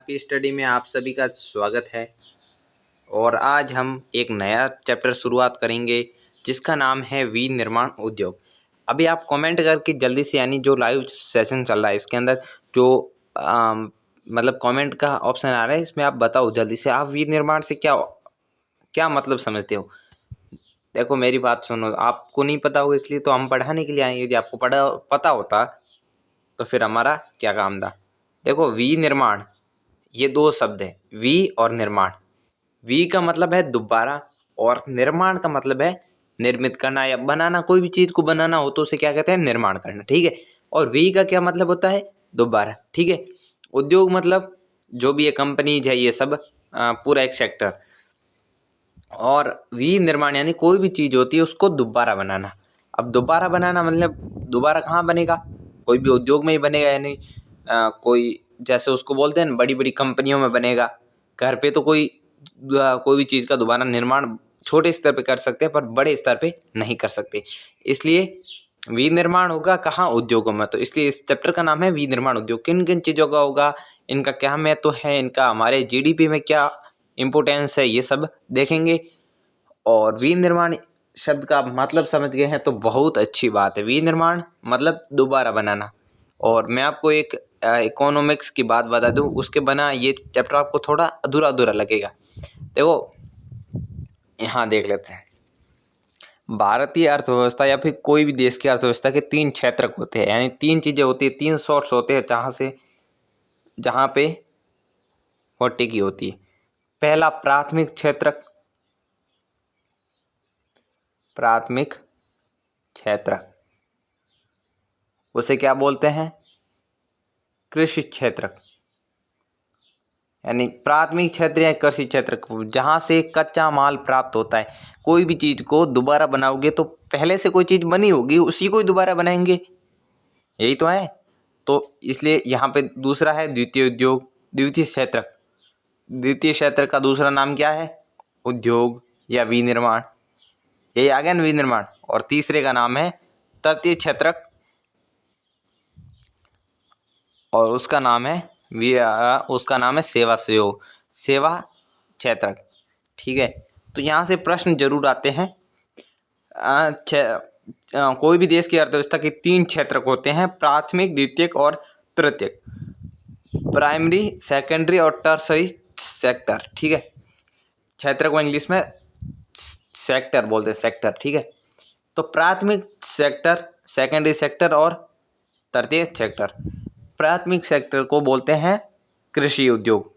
की स्टडी में आप सभी का स्वागत है। और आज हम एक नया चैप्टर शुरुआत करेंगे जिसका नाम है विनिर्माण उद्योग। अभी आप कमेंट करके जल्दी से, यानी जो लाइव सेशन चल रहा है इसके अंदर जो मतलब कमेंट का ऑप्शन आ रहा है, इसमें आप बताओ जल्दी से आप विनिर्माण से क्या क्या मतलब समझते हो। देखो मेरी बात सुनो, आपको नहीं पता होगा इसलिए तो हम पढ़ाने के लिए आएंगे। यदि आपको पता होता तो फिर हमारा क्या काम था। देखो विनिर्माण, ये दो शब्द है, वी और निर्माण। वी का मतलब है दोबारा और निर्माण का मतलब है निर्मित करना या बनाना। कोई भी चीज को बनाना हो तो उसे क्या कहते हैं, निर्माण करना। ठीक है। और वी का क्या मतलब होता है, दोबारा। ठीक है। उद्योग मतलब जो भी ये कंपनी है, ये सब पूरा एक सेक्टर। और विनिर्माण यानी कोई भी चीज होती है उसको दोबारा बनाना। अब दोबारा बनाना मतलब दोबारा कहाँ बनेगा, कोई भी उद्योग में ही बनेगा। यानी कोई जैसे उसको बोलते हैं बड़ी बड़ी कंपनियों में बनेगा। घर पे तो कोई भी चीज़ का दोबारा निर्माण छोटे स्तर पे कर सकते हैं पर बड़े स्तर पे नहीं कर सकते। इसलिए विनिर्माण होगा कहाँ, उद्योगों में। तो इसलिए इस चैप्टर का नाम है विनिर्माण उद्योग। किन किन चीज़ों का होगा, इनका क्या महत्व है, इनका हमारे जीडीपी में क्या इम्पोर्टेंस है, ये सब देखेंगे। और विनिर्माण शब्द का मतलब समझ गए हैं तो बहुत अच्छी बात है। विनिर्माण मतलब दोबारा बनाना। और मैं आपको एक इकोनॉमिक्स की बात बता दूं, उसके बना ये चैप्टर आपको थोड़ा अधूरा अधूरा लगेगा। देखो यहाँ देख लेते हैं। भारतीय अर्थव्यवस्था या फिर कोई भी देश की अर्थव्यवस्था के तीन क्षेत्र होते हैं, यानी तीन चीजें होती है, तीन सोर्स होते हैं जहाँ पे वो टिकी होती है। पहला प्राथमिक क्षेत्र, प्राथमिक क्षेत्र उसे क्या बोलते हैं, कृषि क्षेत्र। यानी प्राथमिक क्षेत्र या कृषि क्षेत्र जहाँ से कच्चा माल प्राप्त होता है। कोई भी चीज को दोबारा बनाओगे तो पहले से कोई चीज बनी होगी, उसी को ही दोबारा बनाएंगे, यही तो है। तो इसलिए यहाँ पे दूसरा है द्वितीय उद्योग, द्वितीय क्षेत्र। द्वितीय क्षेत्र का दूसरा नाम क्या है, उद्योग या विनिर्माण, यही आ गया ना, विनिर्माण। और तीसरे का नाम है तृतीय क्षेत्र और उसका नाम है सेवा सहयोग, सेवा क्षेत्र। ठीक है। तो यहाँ से प्रश्न जरूर आते हैं। कोई भी देश की अर्थव्यवस्था के तीन क्षेत्र होते हैं, प्राथमिक, द्वितीयक और तृतीयक। प्राइमरी, सेकेंडरी और टर्सरी सेक्टर। ठीक है। क्षेत्र को इंग्लिश में सेक्टर बोलते हैं, सेक्टर। ठीक है। तो प्राथमिक सेक्टर, सेकेंडरी सेक्टर और तृतीय सेक्टर। प्राथमिक सेक्टर को बोलते हैं कृषि उद्योग,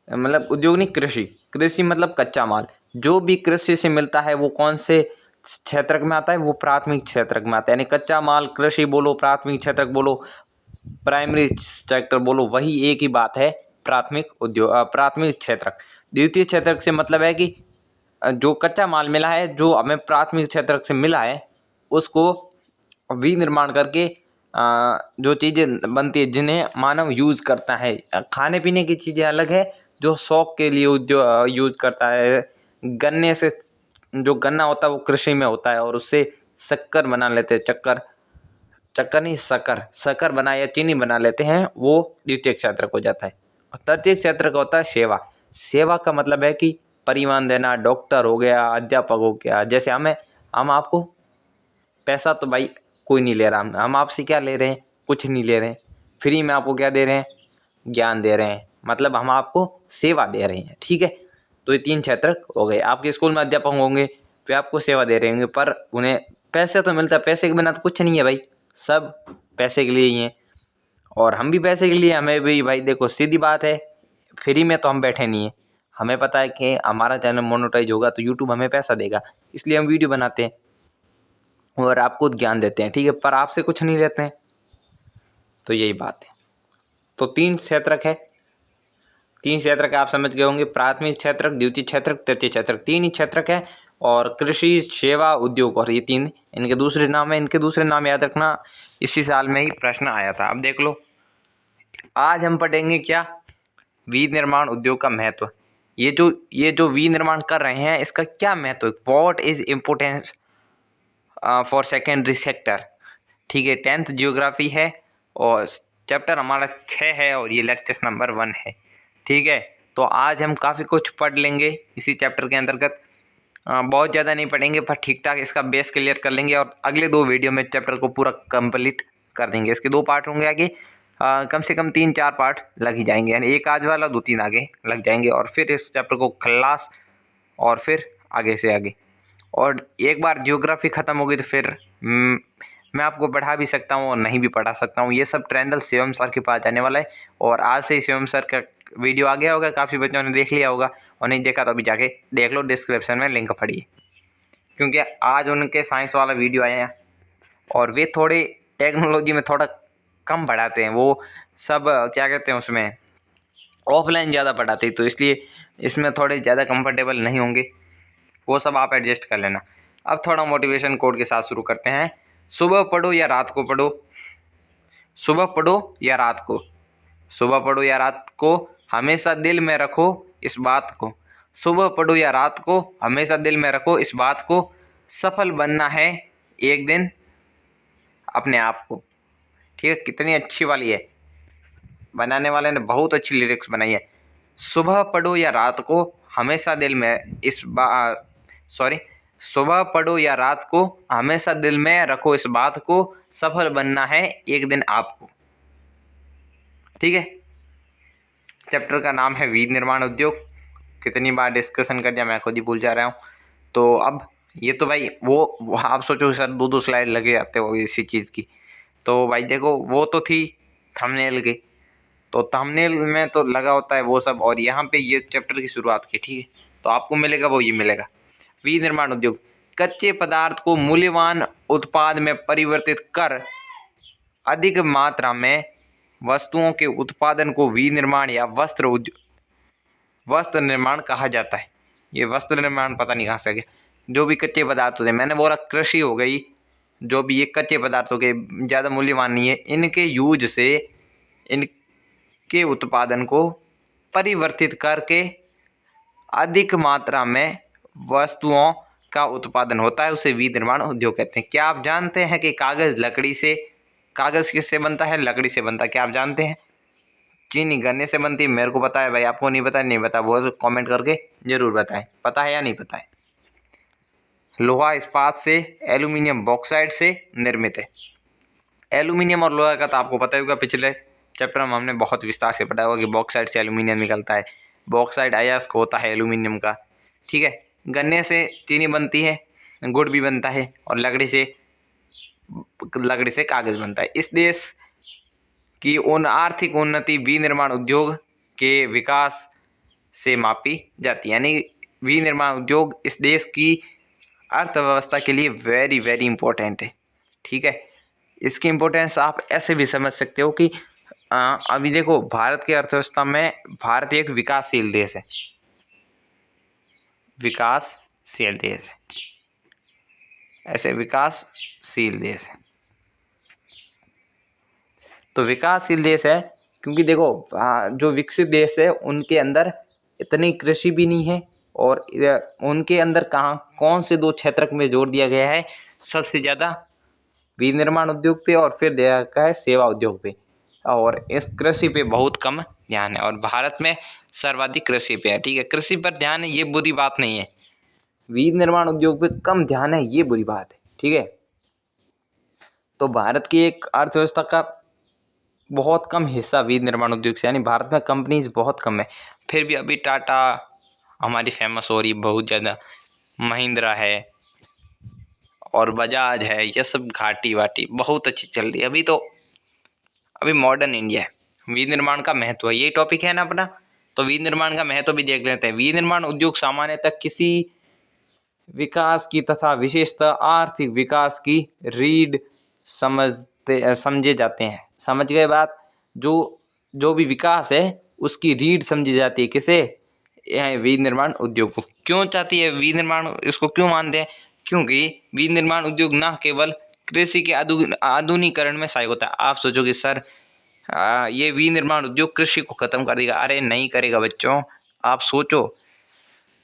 मतलब उद्योग नहीं, कृषि। कृषि मतलब कच्चा माल, जो भी कृषि से मिलता है वो कौन से क्षेत्र में आता है, वो प्राथमिक क्षेत्र में आता है। यानी कच्चा माल कृषि बोलो, प्राथमिक क्षेत्र बोलो, प्राइमरी सेक्टर बोलो, वही एक ही बात है, प्राथमिक उद्योग, प्राथमिक क्षेत्र। द्वितीय क्षेत्र से मतलब है कि जो कच्चा माल मिला है, जो हमें प्राथमिक क्षेत्र से मिला है, उसको विनिर्माण करके जो चीज़ें बनती है जिन्हें मानव यूज करता है। खाने पीने की चीज़ें अलग है, जो शौक के लिए जो यूज करता है। गन्ने से जो गन्ना होता है वो कृषि में होता है और उससे शक्कर बना लेते हैं, चक्कर चक्कर नहीं, शक्कर, शक्कर बना या चीनी बना लेते हैं, वो द्वितीय क्षेत्र को जाता है। और तृतीय क्षेत्र का होता है सेवा। सेवा का मतलब है कि परिवहन देना, डॉक्टर हो गया, अध्यापक हो गया। जैसे हम आपको पैसा तो भाई कोई नहीं ले रहा, हम आपसे क्या ले रहे हैं, कुछ नहीं ले रहे हैं। फ्री में आपको क्या दे रहे हैं, ज्ञान दे रहे हैं, मतलब हम आपको सेवा दे रहे हैं। ठीक है। तो ये तीन क्षेत्र हो गए। आपके स्कूल में अध्यापक होंगे, वे आपको सेवा दे रहे होंगे, पर उन्हें पैसे तो मिलता है। पैसे के बिना तो कुछ नहीं है भाई, सब पैसे के लिए ही हैं। और हम भी पैसे के लिए, हमें भी भाई देखो सीधी बात है, फ्री में तो हम बैठे नहीं हैं। हमें पता है कि हमारा चैनल मोनेटाइज होगा तो यूट्यूब हमें पैसा देगा, इसलिए हम वीडियो बनाते हैं और आपको ज्ञान देते हैं। ठीक है। पर आपसे कुछ नहीं लेते हैं, तो यही बात है। तो तीन क्षेत्रक है, तीन क्षेत्रक आप समझ गए होंगे, प्राथमिक क्षेत्रक, द्वितीय क्षेत्रक, तृतीय क्षेत्रक। तीन ही क्षेत्रक है। और कृषि, सेवा, उद्योग, और ये तीन इनके दूसरे नाम है। इनके दूसरे नाम याद रखना, इसी साल में ही प्रश्न आया था। अब देख लो, आज हम पढ़ेंगे क्या, विनिर्माण उद्योग का महत्व। ये जो विनिर्माण कर रहे हैं इसका क्या महत्व, what is importance for secondary sector. ठीक है। 10th ज्योग्राफी है और चैप्टर हमारा 6 है और ये लेक्चर नंबर 1 है। ठीक है। तो आज हम काफ़ी कुछ पढ़ लेंगे इसी चैप्टर के अंतर्गत। बहुत ज़्यादा नहीं पढ़ेंगे पर ठीक ठाक इसका बेस क्लियर कर लेंगे और अगले 2 वीडियो में चैप्टर को पूरा कंप्लीट कर देंगे। इसके 2 पार्ट होंगे आगे, कम से कम 3-4 पार्ट लग ही जाएंगे, यानी एक आज वाला 2-3 आगे लग जाएंगे और फिर इस चैप्टर को खल्लास और फिर आगे से आगे। और एक बार ज्योग्राफी ख़त्म होगी तो फिर मैं आपको पढ़ा भी सकता हूँ और नहीं भी पढ़ा सकता हूँ। ये सब ट्रेंडल शिवम सर के पास जाने वाला है और आज से ही शिवम सर का वीडियो आ गया होगा, काफ़ी बच्चों ने देख लिया होगा और नहीं देखा तो अभी जाके देख लो, डिस्क्रिप्शन में लिंक पड़ी, क्योंकि आज उनके साइंस वाला वीडियो आया है और वे थोड़े टेक्नोलॉजी में थोड़ा कम पढ़ाते हैं। वो सब क्या कहते हैं उसमें ऑफलाइन ज़्यादा पढ़ाते हैं, तो इसलिए इसमें थोड़े ज़्यादा कंफर्टेबल नहीं होंगे, वो सब आप एडजस्ट कर लेना। अब थोड़ा मोटिवेशन कोड के साथ शुरू करते हैं। सुबह पढ़ो या रात को पढ़ो, सुबह पढ़ो या रात को, सुबह पढ़ो या रात को, हमेशा दिल में रखो इस बात को, सुबह पढ़ो या रात को, हमेशा दिल में रखो इस बात को, सफल बनना है एक दिन अपने आप को। ठीक है, कितनी अच्छी वाली है, बनाने वाले ने बहुत अच्छी लिरिक्स बनाई है। सुबह पढ़ो या रात को, हमेशा दिल में सुबह पढ़ो या रात को, हमेशा दिल में रखो इस बात को, सफल बनना है एक दिन आपको। ठीक है, चैप्टर का नाम है वीर निर्माण उद्योग। कितनी बार डिस्कशन कर दिया मैं खुद ही भूल जा रहा हूँ। तो अब ये तो भाई वो आप सोचो सर 2-2 स्लाइड लगे जाते हो इसी चीज़ की, तो भाई देखो वो तो थी थंबनेल की, तो थंबनेल में तो लगा होता है वो सब, और यहाँ पे ये चैप्टर की शुरुआत की। ठीक है, तो आपको मिलेगा वो ये मिलेगा। विनिर्माण उद्योग कच्चे पदार्थ को मूल्यवान उत्पाद में परिवर्तित कर अधिक मात्रा में वस्तुओं के उत्पादन को विनिर्माण या वस्त्र निर्माण कहा जाता है। ये वस्त्र निर्माण पता नहीं कहाँ से गया। जो भी कच्चे पदार्थ होते हैं, मैंने बोला कृषि हो गई, जो भी ये कच्चे पदार्थ हो गए ज़्यादा मूल्यवान नहीं है, इनके यूज से इनके उत्पादन को परिवर्तित करके अधिक मात्रा में वस्तुओं का उत्पादन होता है, उसे विनिर्माण उद्योग कहते हैं। क्या आप जानते हैं कि कागज़ किससे बनता है? लकड़ी से बनता है। क्या आप जानते हैं? चीनी गन्ने से बनती है। मेरे को पता है भाई, आपको नहीं पता? नहीं पता वो तो कमेंट करके जरूर बताएं, पता है या नहीं पता है। लोहा इस्पात से, एल्यूमिनियम बॉक्साइट से निर्मित है। एल्यूमिनियम और लोहा का तो आपको पता ही होगा, पिछले चैप्टर में हमने बहुत विस्तार से पढ़ा होगा कि बॉक्साइट से एल्यूमिनियम निकलता है, बॉक्साइट अयस्क होता है एल्यूमिनियम का। ठीक है, गन्ने से चीनी बनती है, गुड़ भी बनता है, और लकड़ी से कागज़ बनता है। इस देश की आर्थिक उन्नति विनिर्माण उद्योग के विकास से मापी जाती है, यानी विनिर्माण उद्योग इस देश की अर्थव्यवस्था के लिए वेरी वेरी इंपॉर्टेंट है। ठीक है, इसकी इम्पोर्टेंस आप ऐसे भी समझ सकते हो कि अभी देखो भारत की अर्थव्यवस्था में भारत एक विकासशील देश है, विकासशील देश है, ऐसे विकासशील देश है। तो विकासशील देश है क्योंकि देखो जो विकसित देश है उनके अंदर इतनी कृषि भी नहीं है, और उनके अंदर कौन से 2 क्षेत्र में जोर दिया गया है सबसे ज़्यादा? विनिर्माण उद्योग पे, और फिर दिया गया है सेवा उद्योग पे, और इस कृषि पे बहुत कम ध्यान है, और भारत में सर्वाधिक कृषि पे है। ठीक है, कृषि पर ध्यान है ये बुरी बात नहीं है, विनिर्माण उद्योग पे कम ध्यान है ये बुरी बात है। ठीक है, तो भारत की एक अर्थव्यवस्था का बहुत कम हिस्सा विनिर्माण उद्योग से, यानी भारत में कंपनीज बहुत कम है। फिर भी अभी टाटा हमारी फेमस हो रही बहुत ज़्यादा, महिंद्रा है और बजाज है, ये सब घाटी वाटी बहुत अच्छी चल रही है। अभी मॉडर्न इंडिया है। विनिर्माण का महत्व है, यही टॉपिक है ना अपना, तो विनिर्माण का महत्व भी देख लेते हैं। विनिर्माण उद्योग सामान्यतः किसी विकास की तथा विशेषतः आर्थिक विकास की रीढ़ समझे जाते हैं। समझ गए बात? जो भी विकास है उसकी रीढ़ समझी जाती है, किसे? विनिर्माण उद्योग को। क्यों चाहती है विनिर्माण, इसको क्यों मानते हैं? क्योंकि विनिर्माण उद्योग न केवल कृषि के आधुनिकीकरण में सहायक होता है। आप सोचो कि सर ये विनिर्माण उद्योग कृषि को खत्म कर देगा, अरे नहीं करेगा बच्चों। आप सोचो,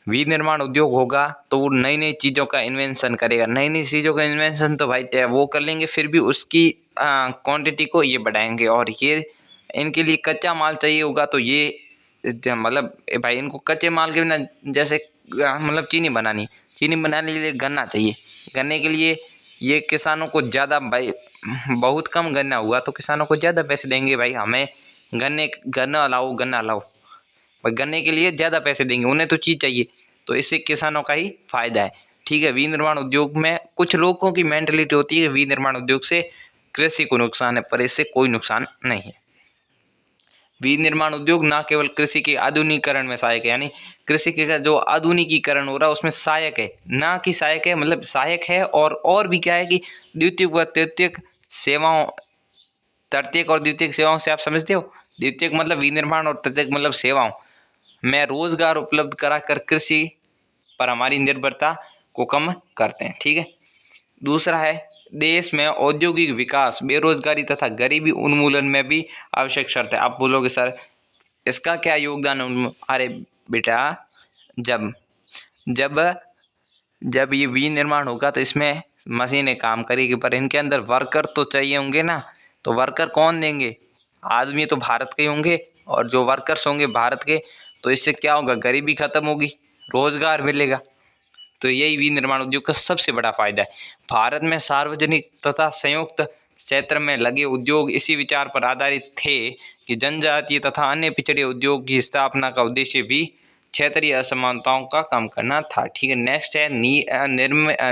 विनिर्माण उद्योग होगा तो वो नई नई चीज़ों का इन्वेंशन करेगा, नई नई चीज़ों का इन्वेंशन तो भाई वो कर लेंगे, फिर भी उसकी क्वांटिटी को ये बढ़ाएंगे, और ये इनके लिए कच्चा माल चाहिए होगा, तो ये मतलब भाई इनको कच्चे माल के बिना, जैसे मतलब चीनी बनाने के लिए गन्ना चाहिए। गन्ने के लिए ये किसानों को ज़्यादा, भाई बहुत कम गन्ना हुआ तो किसानों को ज़्यादा पैसे देंगे, भाई हमें गन्ना लाओ भाई गन्ने के लिए ज़्यादा पैसे देंगे, उन्हें तो चीज़ चाहिए, तो इससे किसानों का ही फायदा है। ठीक है, विनिर्माण उद्योग में कुछ लोगों की मेंटलिटी होती है विनिर्माण उद्योग से कृषि को नुकसान है, पर इससे कोई नुकसान नहीं है। विनिर्माण उद्योग न केवल कृषि के आधुनिकीकरण में सहायक है, यानी कृषि के जो आधुनिकीकरण हो रहा है उसमें सहायक है, ना कि सहायक है, मतलब सहायक है। और भी क्या है कि द्वितीयक व तृतीयक सेवाओं, तृतीयक और द्वितीयक सेवाओं से आप समझते हो, द्वितीयक मतलब विनिर्माण और तृतीयक मतलब सेवाओं में रोजगार उपलब्ध कराकर कृषि पर हमारी निर्भरता को कम करते हैं। ठीक है, दूसरा है देश में औद्योगिक विकास, बेरोजगारी तथा गरीबी उन्मूलन में भी आवश्यक शर्त है। आप बोलोगे सर इसका क्या योगदान है? अरे बेटा, जब जब जब ये विनिर्माण होगा तो इसमें मशीनें काम करेगी, पर इनके अंदर वर्कर तो चाहिए होंगे ना, तो वर्कर कौन देंगे? आदमी तो भारत के होंगे, और जो वर्कर्स होंगे भारत के, तो इससे क्या होगा? गरीबी खत्म होगी, रोजगार मिलेगा। तो यही विनिर्माण उद्योग का सबसे बड़ा फायदा है। भारत में सार्वजनिक तथा संयुक्त क्षेत्र में लगे उद्योग इसी विचार पर आधारित थे कि जनजातीय तथा अन्य पिछड़े उद्योग की स्थापना का उद्देश्य भी क्षेत्रीय असमानताओं का कम करना था। ठीक है, नेक्स्ट है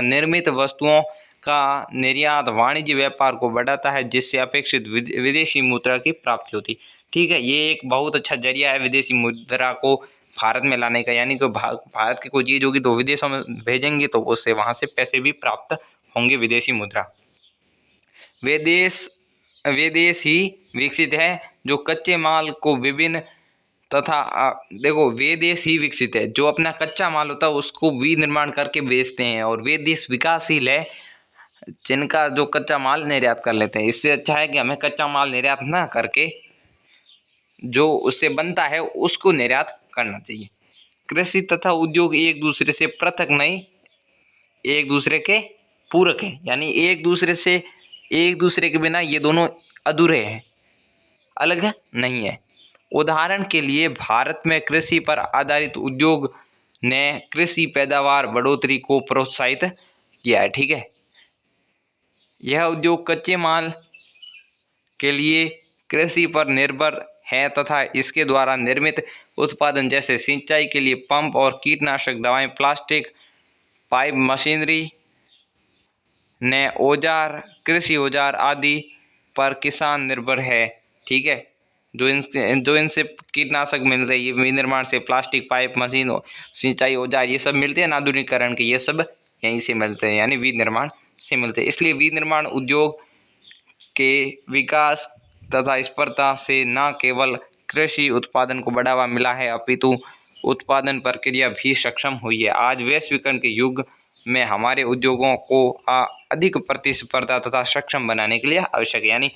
निर्मित वस्तुओं का निर्यात वाणिज्य व्यापार को बढ़ाता है, जिससे अपेक्षित विदेशी मुद्रा की प्राप्ति होती। ठीक है, ये एक बहुत अच्छा जरिया है विदेशी मुद्रा को भारत में लाने का, यानी कि भारत की कोई चीज़ होगी तो विदेशों में भेजेंगे तो उससे वहाँ से पैसे भी प्राप्त होंगे, विदेशी मुद्रा। वे देश ही विकसित है जो कच्चे माल को विभिन्न तथा देखो, वे देश ही विकसित है जो अपना कच्चा माल होता है उसको विनिर्माण करके बेचते हैं, और वे देश विकासशील है जिनका जो कच्चा माल निर्यात कर लेते हैं। इससे अच्छा है कि हमें कच्चा माल निर्यात ना करके जो उससे बनता है उसको निर्यात करना चाहिए। कृषि तथा उद्योग एक दूसरे से पृथक नहीं, एक दूसरे के पूरक हैं, यानी एक दूसरे के बिना ये दोनों अधूरे हैं, अलग नहीं है। उदाहरण के लिए भारत में कृषि पर आधारित उद्योग ने कृषि पैदावार बढ़ोतरी को प्रोत्साहित किया है। ठीक है, यह उद्योग कच्चे माल के लिए कृषि पर निर्भर है तथा इसके द्वारा निर्मित उत्पादन जैसे सिंचाई के लिए पंप और कीटनाशक दवाएं, प्लास्टिक पाइप, मशीनरी ने औजार, कृषि औजार आदि पर किसान निर्भर है। ठीक है, जो इनसे कीटनाशक मिल रही है विनिर्माण से, प्लास्टिक पाइप, मशीन, सिंचाई औजार, ये सब मिलते हैं ना आधुनिकीकरण के, ये सब यहीं से मिलते हैं, यानी विनिर्माण से मिलते हैं। इसलिए विनिर्माण उद्योग के विकास तथा स्पर्धा से न केवल कृषि उत्पादन को बढ़ावा मिला है अपितु उत्पादन प्रक्रिया भी सक्षम हुई है। आज वैश्वीकरण के युग में हमारे उद्योगों को अधिक प्रतिस्पर्धा तथा सक्षम बनाने के लिए आवश्यक है, यानी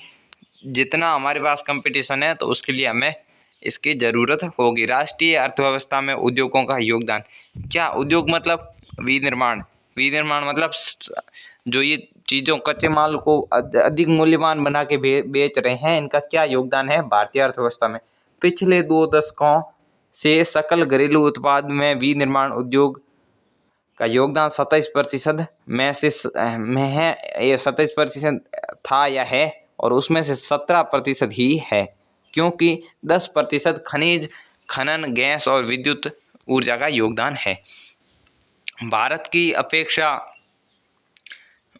जितना हमारे पास कंपटीशन है तो उसके लिए हमें इसकी ज़रूरत होगी। राष्ट्रीय अर्थव्यवस्था में उद्योगों का योगदान क्या? उद्योग मतलब विनिर्माण मतलब जो ये चीज़ों कच्चे माल को अधिक मूल्यवान बना के बेच रहे हैं, इनका क्या योगदान है भारतीय अर्थव्यवस्था में? पिछले 2 दशकों से सकल घरेलू उत्पाद में विनिर्माण उद्योग का योगदान 27% में है, ये 27% था या है, और उसमें से 17% ही है, क्योंकि 10% खनिज खनन, गैस और विद्युत ऊर्जा का योगदान है। भारत की अपेक्षा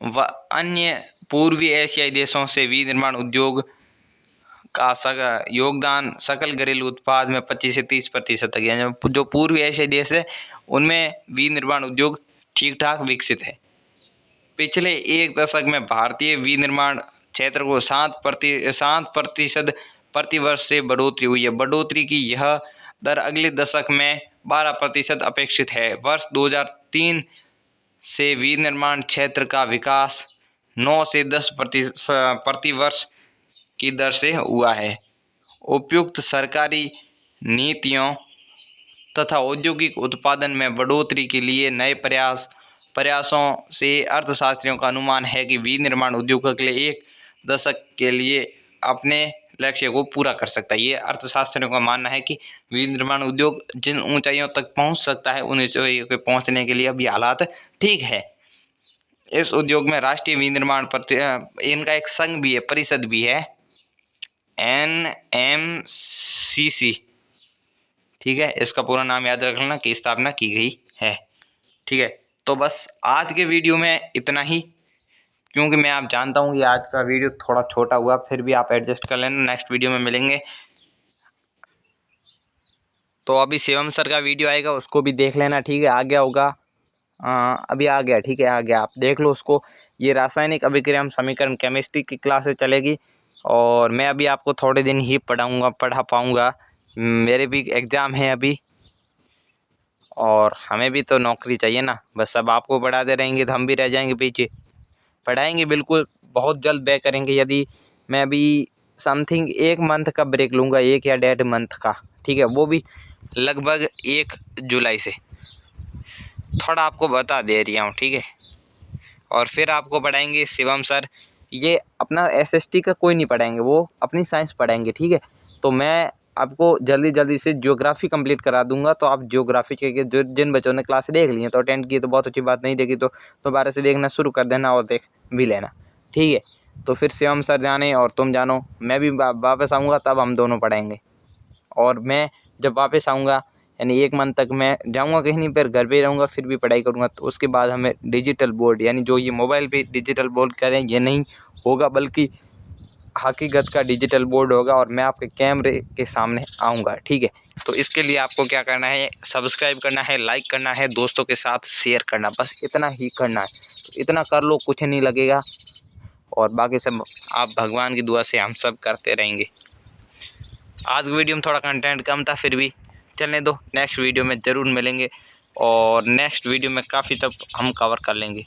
व अन्य पूर्वी एशियाई देशों से विनिर्माण उद्योग का योगदान सकल घरेलू उत्पाद में 25 से 30% तक है। जो पूर्वी एशियाई देश है उनमें विनिर्माण उद्योग ठीक ठाक विकसित है। पिछले 1 दशक में भारतीय विनिर्माण क्षेत्र को 7% प्रतिवर्ष से बढ़ोतरी हुई है। बढ़ोतरी की यह दर अगले दशक में 12% अपेक्षित है। वर्ष 2003 से विनिर्माण क्षेत्र का विकास 9 से 10% प्रतिवर्ष की दर से हुआ है। उपयुक्त सरकारी नीतियों तथा औद्योगिक उत्पादन में बढ़ोतरी के लिए नए प्रयासों से अर्थशास्त्रियों का अनुमान है कि विनिर्माण उद्योग अगले 1 दशक के लिए अपने लक्ष्य को पूरा कर सकता है। ये अर्थशास्त्रियों का मानना है कि विनिर्माण उद्योग जिन ऊंचाइयों तक पहुंच सकता है उन ऊंचाइयों पे पहुंचने के लिए अभी हालात ठीक है। इस उद्योग में राष्ट्रीय विनिर्माण इनका एक संघ भी है, परिषद भी है, NMCC, ठीक है। इसका पूरा नाम याद रख लेना की स्थापना की गई है, ठीक है। तो बस आज के वीडियो में इतना ही, क्योंकि मैं आप जानता हूँ कि आज का वीडियो थोड़ा छोटा हुआ, फिर भी आप एडजस्ट कर लेना, नेक्स्ट वीडियो में मिलेंगे। तो अभी शिवम सर का वीडियो आएगा, उसको भी देख लेना, ठीक है। आ गया होगा, अभी आ गया, ठीक है, आ गया, आप देख लो उसको। ये रासायनिक अभिक्रिया समीकरण केमिस्ट्री की क्लासेस चलेगी, और मैं अभी आपको थोड़े दिन ही पढ़ा पाऊँगा, मेरे भी एग्ज़ाम है अभी, और हमें भी तो नौकरी चाहिए ना। बस अब आपको पढ़ाते रहेंगे तो हम भी रह जाएंगे पीछे। पढ़ाएंगे बिल्कुल, बहुत जल्द बैक करेंगे। यदि मैं अभी समथिंग 1 मंथ का ब्रेक लूँगा, 1 या 1.5 मंथ का, ठीक है, वो भी लगभग 1 जुलाई से, थोड़ा आपको बता दे रहा हूँ, ठीक है। और फिर आपको पढ़ाएंगे शिवम सर। ये अपना SST का कोई नहीं पढ़ाएंगे, वो अपनी साइंस पढ़ाएंगे, ठीक है। तो मैं आपको जल्दी से ज्योग्राफी कंप्लीट करा दूंगा। तो आप ज्योग्राफी के जो जिन बच्चों ने क्लास देख ली है तो अटेंड की तो बहुत अच्छी बात, नहीं देखी तो दोबारा से देखना शुरू कर देना और देख भी लेना, ठीक है। तो फिर शिवम सर जाने और तुम जानो, मैं भी वापस आऊँगा, तब हम दोनों पढ़ाएंगे। और मैं जब वापस आऊँगा, यानी 1 मंथ तक मैं जाऊँगा कहीं नहीं, फिर घर पे ही रहूँगा, फिर भी पढ़ाई करूँगा। तो उसके बाद हमें डिजिटल बोर्ड, यानी जो ये मोबाइल पे डिजिटल बोर्ड कह रहे हैं, ये नहीं होगा, बल्कि हकीकत का डिजिटल बोर्ड होगा, और मैं आपके कैमरे के सामने आऊँगा, ठीक है। तो इसके लिए आपको क्या करना है, सब्सक्राइब करना है, लाइक करना है, दोस्तों के साथ शेयर करना, बस इतना ही करना है। तो इतना कर लो, कुछ नहीं लगेगा, और बाकी सब आप भगवान की दुआ से हम सब करते रहेंगे। आज वीडियो में थोड़ा कंटेंट कम था, फिर भी चलने दो, नेक्स्ट वीडियो में ज़रूर मिलेंगे, और नेक्स्ट वीडियो में काफ़ी तब हम कवर कर लेंगे।